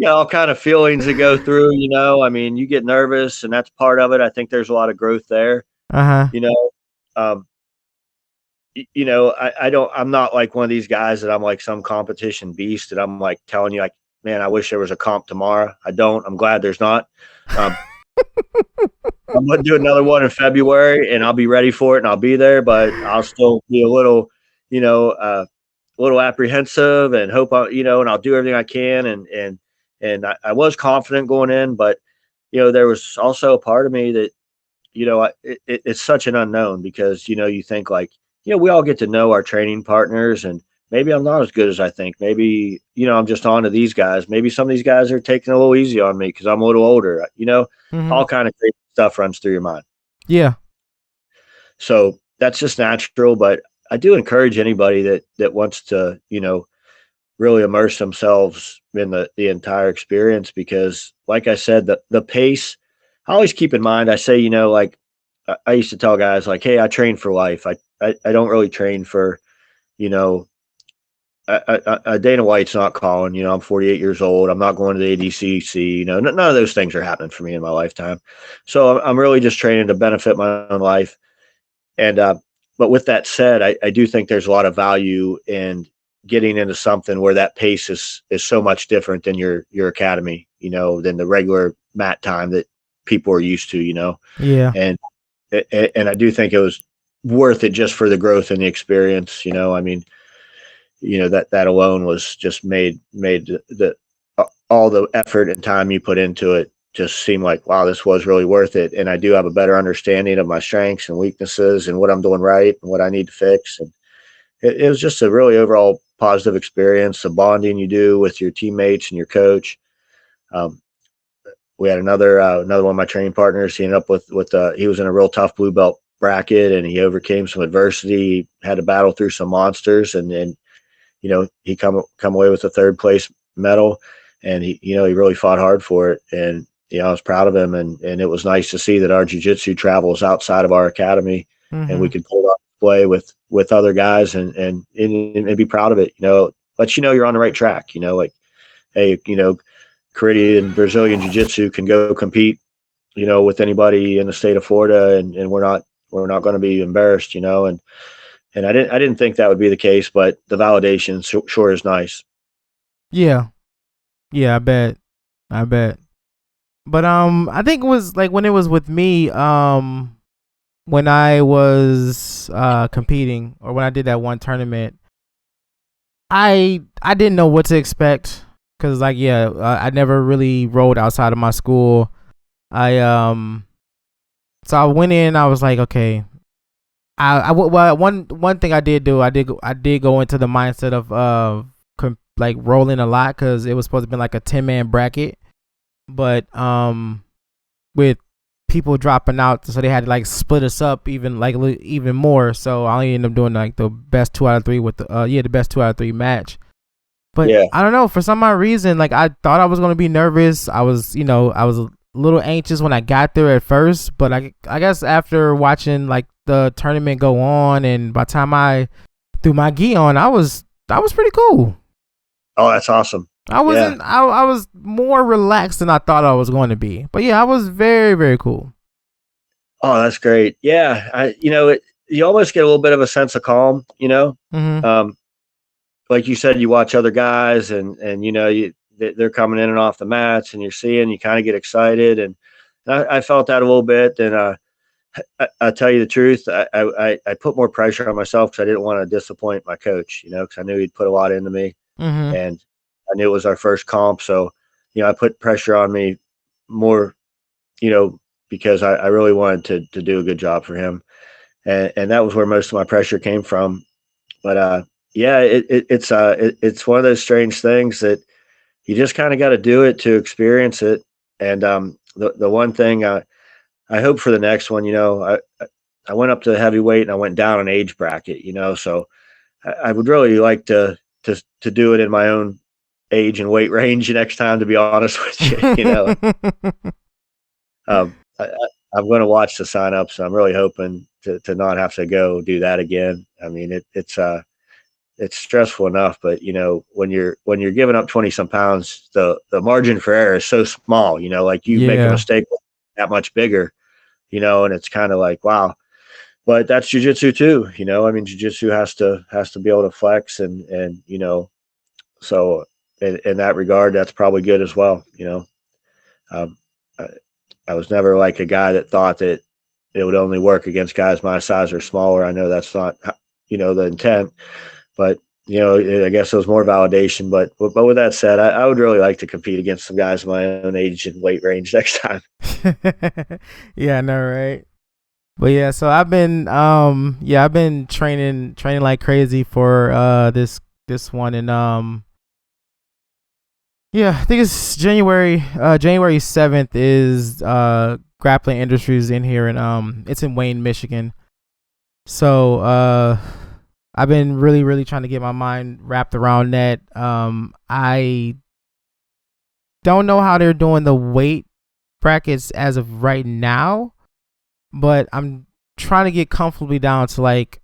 all kind of feelings that go through, I mean, you get nervous and that's part of it. I think there's a lot of growth there, Uh-huh. um, I'm not like one of these guys that I'm like some competition beast that I'm like telling you like, man, I wish there was a comp tomorrow. I don't. I'm glad there's not. Um, I'm going to do another one in February and I'll be ready for it and I'll be there, but I'll still be a little apprehensive and hope and I'll do everything I can. And I was confident going in, but, there was also a part of me that, it's such an unknown because, you think like, we all get to know our training partners and maybe I'm not as good as I think. Maybe, I'm just on to these guys. Maybe some of these guys are taking a little easy on me because I'm a little older, Mm-hmm. all kind of crazy stuff runs through your mind. Yeah. So that's just natural, but I do encourage anybody that wants to, really immerse themselves in the entire experience because like I said, the pace, I always keep in mind, I say, like I used to tell guys like, hey, I train for life. I don't really train for, you know, Dana White's not calling, I'm 48 years old. I'm not going to the ADCC, none of those things are happening for me in my lifetime. So I'm really just training to benefit my own life. And, but with that said, I do think there's a lot of value in getting into something where that pace is so much different than your academy, than the regular mat time that people are used to, Yeah. and and I do think it was worth it just for the growth and the experience. I mean, that alone was just made the all the effort and time you put into it just seem like, wow, this was really worth it. And I do have a better understanding of my strengths and weaknesses and what I'm doing right and what I need to fix. And it was just a really overall positive experience. The bonding you do with your teammates and your coach. Um, we had another one of my training partners. He ended up he was in a real tough blue belt bracket and he overcame some adversity. He had to battle through some monsters and he come away with a third place medal, and he really fought hard for it. And I was proud of him, and it was nice to see that our jiu-jitsu travels outside of our academy, and we Mm-hmm. could pull off display with other guys and be proud of it. Let you're on the right track. Like, hey, Caribbean Brazilian jiu-jitsu can go compete, with anybody in the state of Florida, and we're not going to be embarrassed, and I didn't think that would be the case, but the validation sure is nice. Yeah. Yeah, I bet. But I think it was like when it was with me, when I was competing or when I did that one tournament, I didn't know what to expect cuz like I never really rode outside of my school. I so I went in, I was like, okay. Well, one thing I did do, I did go into the mindset of like rolling a lot cuz it was supposed to be like a 10-man bracket, but with people dropping out, so they had to like split us up even more. So I only ended up doing like the best 2 out of 3 with the best 2 out of 3 match. But Yeah. I don't know, for some odd reason, like I thought I was gonna be nervous. I was a little anxious when I got there at first, but I guess after watching like the tournament go on, and by the time I threw my gi on, I was pretty cool. Oh, that's awesome. I wasn't. I was more relaxed than I thought I was going to be. But yeah, I was very very cool. Oh, that's great. Yeah. You almost get a little bit of a sense of calm, Mhm. um, like you said, you watch other guys and they're coming in and off the mats and you kind of get excited. And I felt that a little bit. And, I'll tell you the truth. I put more pressure on myself because I didn't want to disappoint my coach, because I knew he'd put a lot into me. Mhm. And I knew it was our first comp. So, I put pressure on me more, because I really wanted to do a good job for him. And that was where most of my pressure came from. But, yeah, it's one of those strange things that you just kind of got to do it to experience it. And, the one thing, I hope for the next one, I went up to heavyweight and I went down an age bracket, so I would really like to do it in my own age and weight range next time, to be honest with you. I'm going to watch the signups. I'm really hoping to not have to go do that again. I mean, it's it's stressful enough, but when you're giving up 20 some pounds, the margin for error is so small, like you make a Yeah. mistake that much bigger, and it's kind of like, wow. But that's jiu-jitsu too, I mean, jiu-jitsu has to be able to flex and so in that regard, that's probably good as well. Um, I, I was never like a guy that thought that it would only work against guys my size or smaller. I know that's not, the intent, but I guess it was more validation. But with that said, I would really like to compete against some guys my own age and weight range next time. Yeah, I know, right? But yeah, so I've been training like crazy for this one, and yeah, I think it's January 7th is Grappling Industries in here, and it's in Wayne, Michigan. So I've been really trying to get my mind wrapped around that. I don't know how they're doing the weight brackets as of right now, but I'm trying to get comfortably down to like,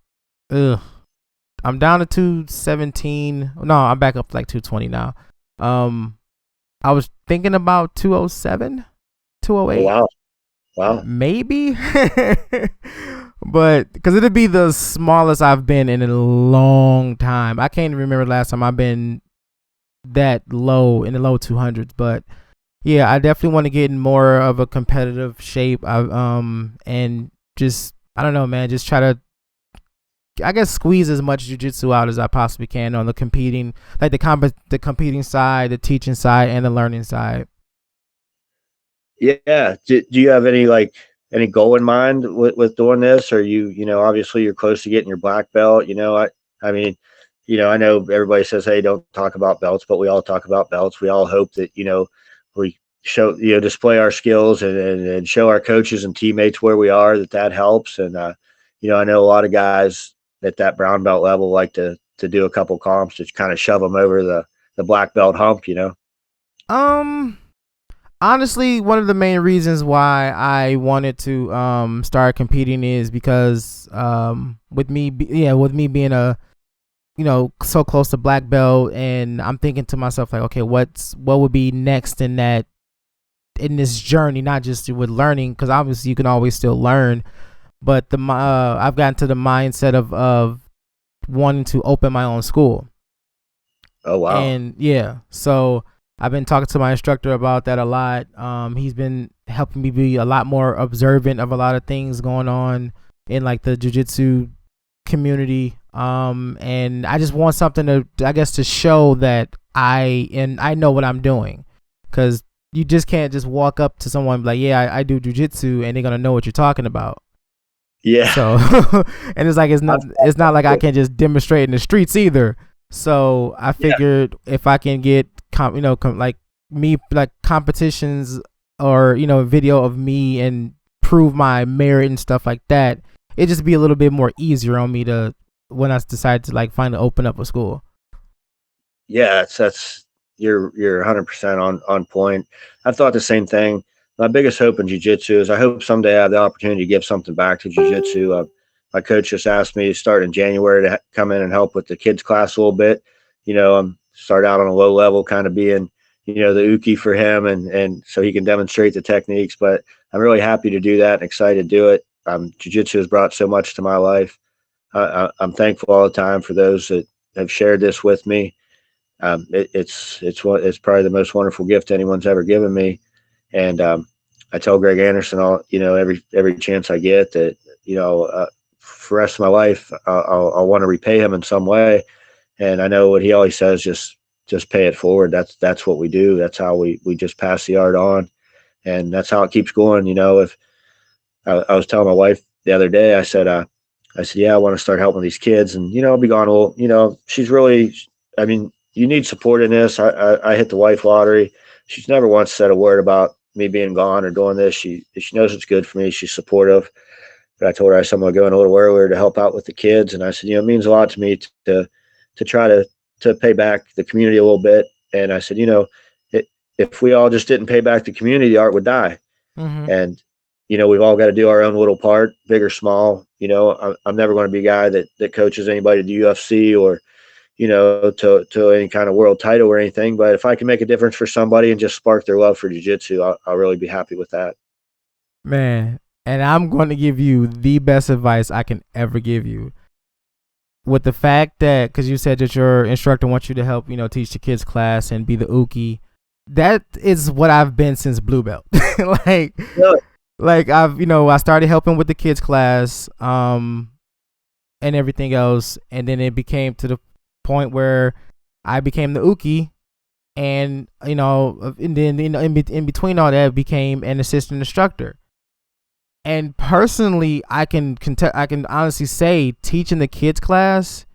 I'm down to 217. No, I'm back up to like 220 now. I was thinking about 207, 208. Oh, wow. Maybe. But because it'd be the smallest I've been in a long time. I can't even remember the last time I've been that low, in the low 200s. But yeah, I definitely want to get in more of a competitive shape. And just, I don't know, man, just try to, I guess, squeeze as much jiu-jitsu out as I possibly can on the competing, like the competing side, the teaching side, and the learning side. Yeah. Do you have any goal in mind with doing this? Or obviously you're close to getting your black belt. I mean, I know everybody says, hey, don't talk about belts, but we all talk about belts. We all hope that, we show, display our skills and show our coaches and teammates where we are, that helps. And, I know a lot of guys at that brown belt level like to do a couple comps to kind of shove them over the black belt hump, Honestly, one of the main reasons why I wanted to start competing is because with me being a so close to black belt, and I'm thinking to myself like, okay, what would be next in this journey, not just with learning, because obviously you can always still learn, but I've gotten to the mindset of wanting to open my own school. Oh, wow. And yeah, so I've been talking to my instructor about that a lot. He's been helping me be a lot more observant of a lot of things going on in like the jiu-jitsu community. And I just want something to show that I know what I'm doing, because you just can't just walk up to someone and be like, yeah, I do jiu-jitsu, and they're gonna know what you're talking about. Yeah. So, and it's like it's not like I can just demonstrate in the streets either. So I figured if I can get competitions or video of me and prove my merit and stuff like that, it just be a little bit more easier on me to when I decide to like finally open up a school. Yeah, that's you're 100% on point. I've thought the same thing. My biggest hope in jiu-jitsu is I hope someday I have the opportunity to give something back to jiu-jitsu. My coach just asked me to start in January to come in and help with the kids class a little bit. I'm start out on a low level, kind of being, the uke for him and so he can demonstrate the techniques. But I'm really happy to do that and excited to do it. Jiu-jitsu has brought so much to my life. I'm thankful all the time for those that have shared this with me. It's probably the most wonderful gift anyone's ever given me. And I tell Greg Anderson every chance I get that, for the rest of my life, I'll want to repay him in some way. And I know what he always says, just pay it forward. That's what we do. That's how we just pass the art on. And that's how it keeps going. If I was telling my wife the other day, I said, yeah, I want to start helping these kids, and I'll be gone. Well, she's really, I mean, you need support in this. I hit the wife lottery. She's never once said a word about me being gone or doing this. She knows it's good for me. She's supportive. But I told her I'm going to go in a little earlier to help out with the kids, and I said, it means a lot to me to try to pay back the community a little bit. And I said, if we all just didn't pay back the community, the art would die. Mm-hmm. And we've all got to do our own little part, big or small. I'm never going to be a guy that coaches anybody to the UFC or, to any kind of world title or anything. But if I can make a difference for somebody and just spark their love for jiu-jitsu, I'll really be happy with that. Man, and I'm going to give you the best advice I can ever give you. With the fact that, because you said that your instructor wants you to help, teach the kids class and be the uki. That is what I've been since blue belt. I started helping with the kids class, and everything else, and then it became to the point where I became the uki, and then in between all that, became an assistant instructor. And personally, I can honestly say, teaching the kids class,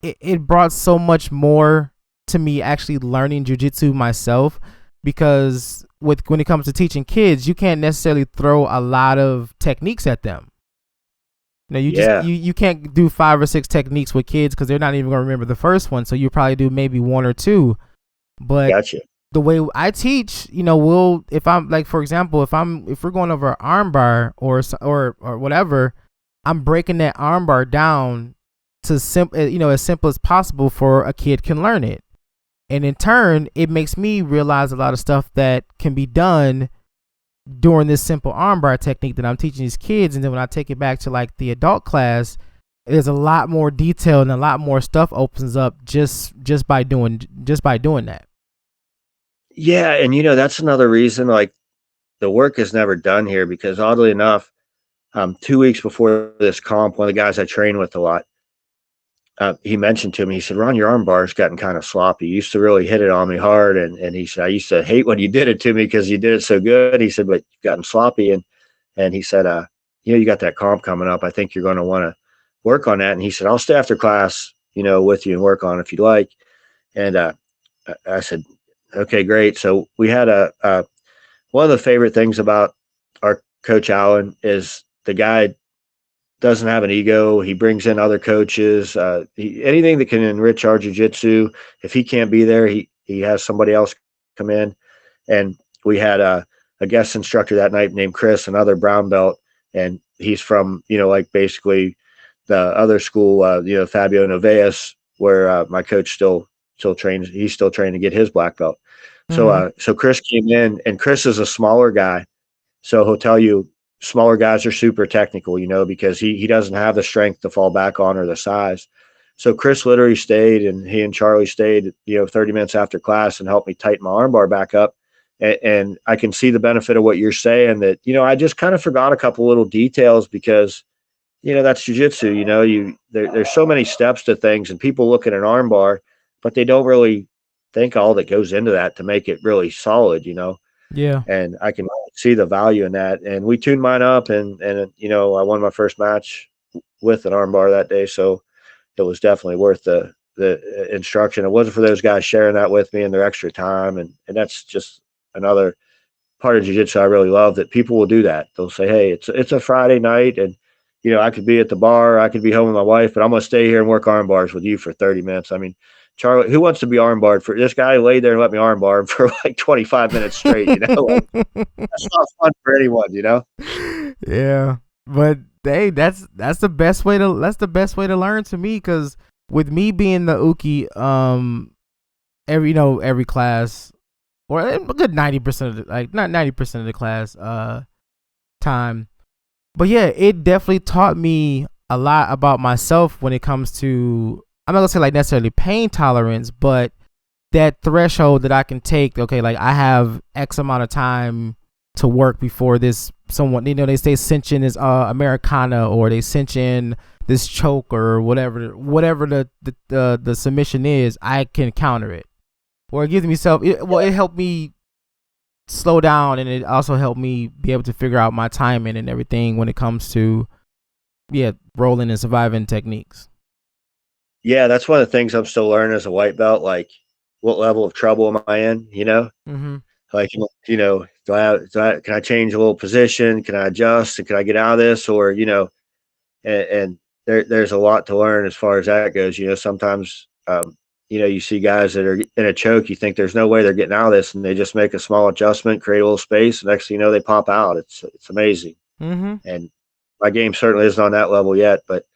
it brought so much more to me actually learning jiu-jitsu myself, because when it comes to teaching kids, you can't necessarily throw a lot of techniques at them. You can't do 5 or 6 techniques with kids because they're not even going to remember the first one. So you probably do maybe 1 or 2. But gotcha. The way I teach, if I'm like, for example, if we're going over an arm bar or whatever, I'm breaking that arm bar down to as simple as possible for a kid can learn it. And in turn, it makes me realize a lot of stuff that can be done during this simple armbar technique that I'm teaching these kids. And then when I take it back to like the adult class, there's a lot more detail and a lot more stuff opens up just by doing that. Yeah. And that's another reason, like, the work is never done here, because oddly enough, 2 weeks before this comp, one of the guys I train with a lot, he mentioned to me, he said, "Ron, your arm bar's gotten kind of sloppy. You used to really hit it on me hard." And he said, "I used to hate when you did it to me because you did it so good." He said, "But you've gotten sloppy." And he said, you got that comp coming up. I think you're going to want to work on that." And he said, "I'll stay after class, with you and work on it if you'd like." And I said, "Okay, great." So we had one of the favorite things about our coach Allen is the guy doesn't have an ego. He brings in other coaches. Anything that can enrich our jiu-jitsu. If he can't be there, he has somebody else come in. And we had a guest instructor that night named Chris, another brown belt, and he's from like basically the other school, Fabio Noveas, where my coach still trains. He's still trying to get his black belt. So Chris came in, and Chris is a smaller guy, so he'll tell you smaller guys are super technical, because he doesn't have the strength to fall back on or the size. So Chris literally stayed, and he and Charlie stayed, 30 minutes after class and helped me tighten my armbar back up. And I can see the benefit of what you're saying, that, I just kind of forgot a couple little details because, that's jiu-jitsu. There's so many steps to things, and people look at an armbar, but they don't really think all that goes into that to make it really solid, Yeah. And I can see the value in that. And we tuned mine up, and I won my first match with an armbar that day. So it was definitely worth the instruction. It wasn't for those guys sharing that with me and their extra time. And that's just another part of jiu-jitsu I really love, that people will do that. They'll say, "Hey, it's a Friday night, and I could be at the bar, I could be home with my wife, but I'm going to stay here and work arm bars with you for 30 minutes. I mean, Charlie, who wants to be armbarred for this guy? Laid there and let me armbar him for like 25 minutes straight. Like, that's not fun for anyone, Yeah, but hey, that's the best way to learn to me, because with me being the uki, every class, or a good 90% of not 90% of the class time. But yeah, it definitely taught me a lot about myself when it comes to, I'm not gonna say like necessarily pain tolerance, but that threshold that I can take. Okay, like I have X amount of time to work before this someone, they say cinch in this Americana, or they cinch in this choke, or whatever the submission is, I can counter it. Or it gives me it helped me slow down, and it also helped me be able to figure out my timing and everything when it comes to rolling and surviving techniques. Yeah, that's one of the things I'm still learning as a white belt. Like, what level of trouble am I in? Mm-hmm. Like, can I change a little position? Can I adjust? And can I get out of this? Or, and there's a lot to learn as far as that goes. Sometimes, you see guys that are in a choke, you think there's no way they're getting out of this, and they just make a small adjustment, create a little space, and next thing you know, they pop out. It's amazing. Mm-hmm. And my game certainly isn't on that level yet, but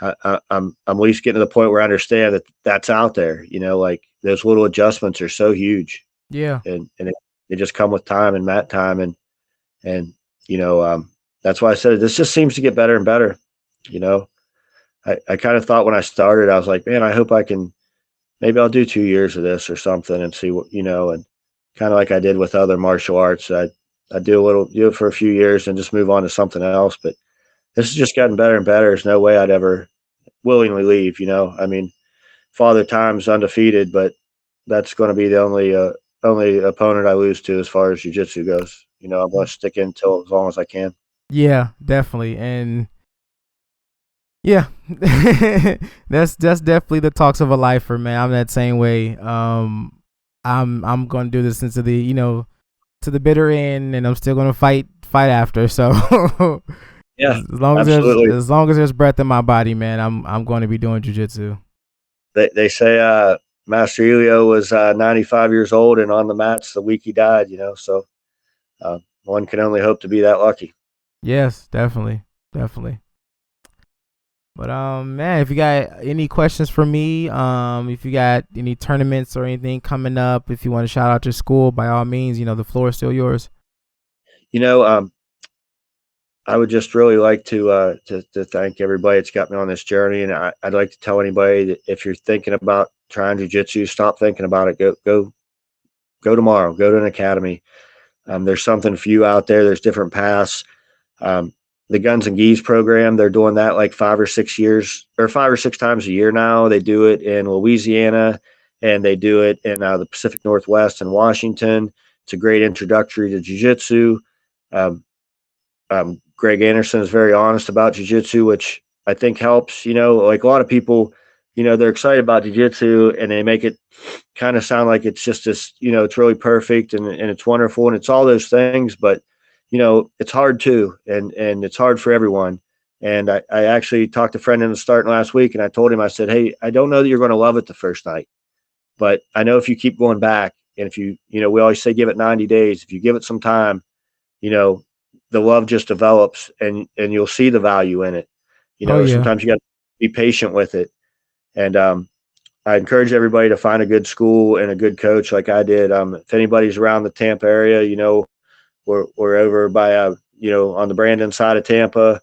I'm at least getting to the point where I understand that that's out there. Like those little adjustments are so huge, Yeah. and they just come with time and mat time, and that's why I said this just seems to get better and better. You know, I kind of thought when I started, I was like, man, I hope I can. Maybe I'll do 2 years of this or something and see what and kind of like I did with other martial arts. I do it for a few years and just move on to something else. But this has just gotten better and better. There's no way I'd ever willingly leave. I mean, Father Time's undefeated, but that's going to be the only opponent I lose to as far as jiu-jitsu goes. I'm going to stick in till as long as I can. Yeah, definitely. And yeah, that's definitely the talks of a lifer, man. I'm that same way. I'm going to do this into the, to the bitter end, and I'm still going to fight after. So yeah, as long absolutely. as there's breath in my body, man, I'm going to be doing jiu-jitsu. They say Master Elio was 95 years old and on the mats the week he died. So one can only hope to be that lucky. Yes, definitely. But man, if you got any questions for me, if you got any tournaments or anything coming up, if you want to shout out your school, by all means, the floor is still yours. I would just really like to thank everybody that's got me on this journey, and I'd like to tell anybody that if you're thinking about trying jiu-jitsu, stop thinking about it. Go tomorrow. Go to an academy. There's something for you out there. There's different paths. The Guns and Geese program, they're doing that like 5 or 6 years or 5 or 6 times a year now. They do it in Louisiana and they do it in the Pacific Northwest and Washington. It's a great introductory to jiu-jitsu. Greg Anderson is very honest about jiu-jitsu, which I think helps. Like a lot of people, they're excited about jiu-jitsu and they make it kind of sound like it's just this, it's really perfect and it's wonderful and it's all those things, but it's hard too, and it's hard for everyone. And I actually talked to a friend in the starting last week, and I told him, I said, hey, I don't know that you're going to love it the first night, but I know if you keep going back, and if we always say give it 90 days. If you give it some time, the love just develops, and you'll see the value in it. Oh, yeah. Sometimes you got to be patient with it, and I encourage everybody to find a good school and a good coach like I did. If anybody's around the Tampa area, we're over by, on the Brandon side of Tampa.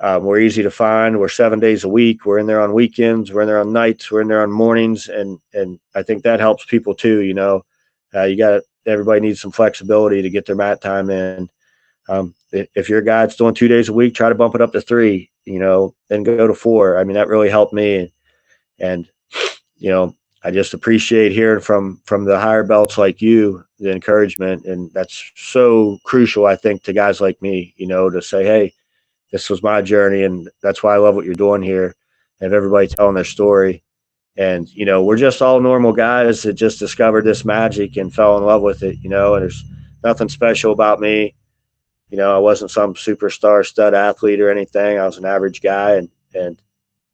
We're easy to find. We're 7 days a week. We're in there on weekends. We're in there on nights. We're in there on mornings. And I think that helps people too. Everybody needs some flexibility to get their mat time in. If you're a guy that's doing 2 days a week, try to bump it up to 3, then go to 4. I mean, that really helped me. And I just appreciate hearing from the higher belts like you, the encouragement. And that's so crucial, I think, to guys like me, to say, hey, this was my journey. And that's why I love what you're doing here. And everybody telling their story. And, we're just all normal guys that just discovered this magic and fell in love with it, and there's nothing special about me. I wasn't some superstar stud athlete or anything. I was an average guy. And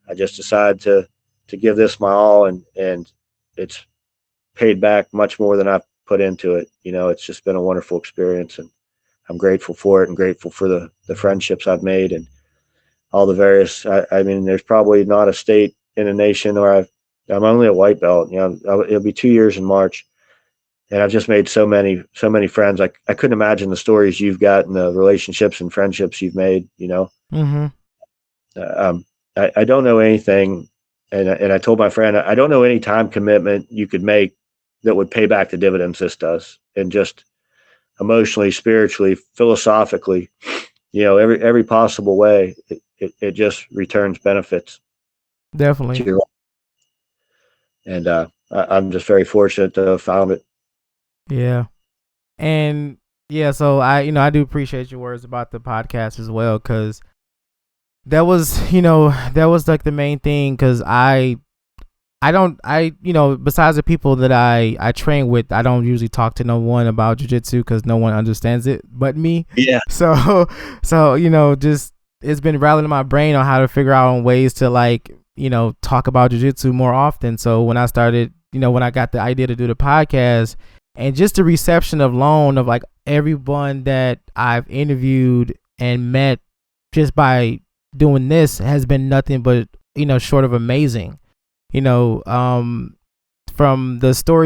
I just decided to give this my all. And it's paid back much more than I've put into it. It's just been a wonderful experience, and I'm grateful for it and grateful for the friendships I've made and all the various, I mean, there's probably not a state in a nation where I'm only a white belt, it'll be 2 years in March. And I've just made so many friends. I couldn't imagine the stories you've got and the relationships and friendships you've made, Mm-hmm. I don't know anything. And I told my friend, I don't know any time commitment you could make that would pay back the dividends this does. And just emotionally, spiritually, philosophically, every possible way, it just returns benefits. Definitely. And I'm just very fortunate to have found it. Yeah. And yeah, so I do appreciate your words about the podcast as well, because that was like the main thing, because besides the people that I train with, I don't usually talk to no one about jiu-jitsu because no one understands it but me. Yeah. So just it's been rattling in my brain on how to figure out ways to talk about jiu-jitsu more often. So when I started, when I got the idea to do the podcast, and just the reception alone of like everyone that I've interviewed and met just by doing this has been nothing but short of amazing. From the story